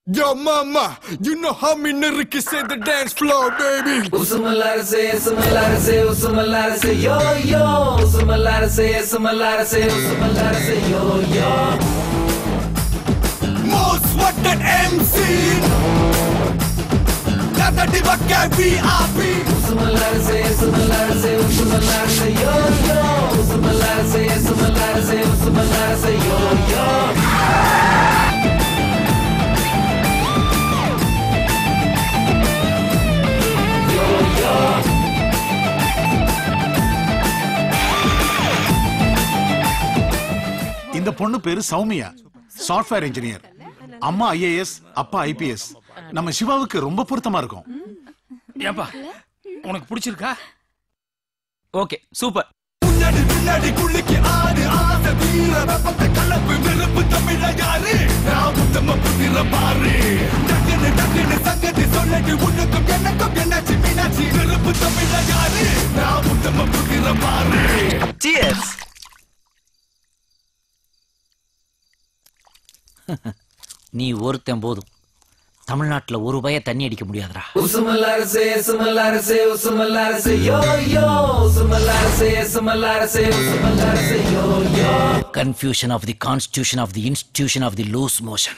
Yo, mama, you know how me nigga say the dance floor, baby. Usumalara say, yo yo. Usumalara say, yo yo. Most wanted MC. Nada diva VIP. Usumalara say, yo yo. Usumalara say, yo yo. இந்த பொண்ணு பேரு Soumya, software engineer. அம்மா IAS, அப்பா IPS. நம்ம சிவாவுக்கு ரொம்ப பொருத்தமா இருக்கும். ஏப்பா உனக்கு பிடிச்சிருக்கா? Okay super. முன்னாடி பின்னாடி குளிக்கு ஆடு ஆசை வீர வெப்பத்தை கலப்பு வெறுப்பு தமிழ யாரு நான் உத்தம புதிர பாரு டக்குன்னு சங்கதி சொல்லட்டு உனக்கும் எனக்கும் என்னாச்சு மீனாட்சி வெறுப்பு தமிழ யாரு நான் உத்தம புதிர பாரு. சியர்ஸ். நீ ஒருத்தன் போதும், தமிழ்நாட்டுல ஒரு பய தண்ணி அடிக்க முடியாதுடா. Usumalara say, yo yo. Usumalara say, yo yo. Confusion of the constitution of the institution of the loose motion.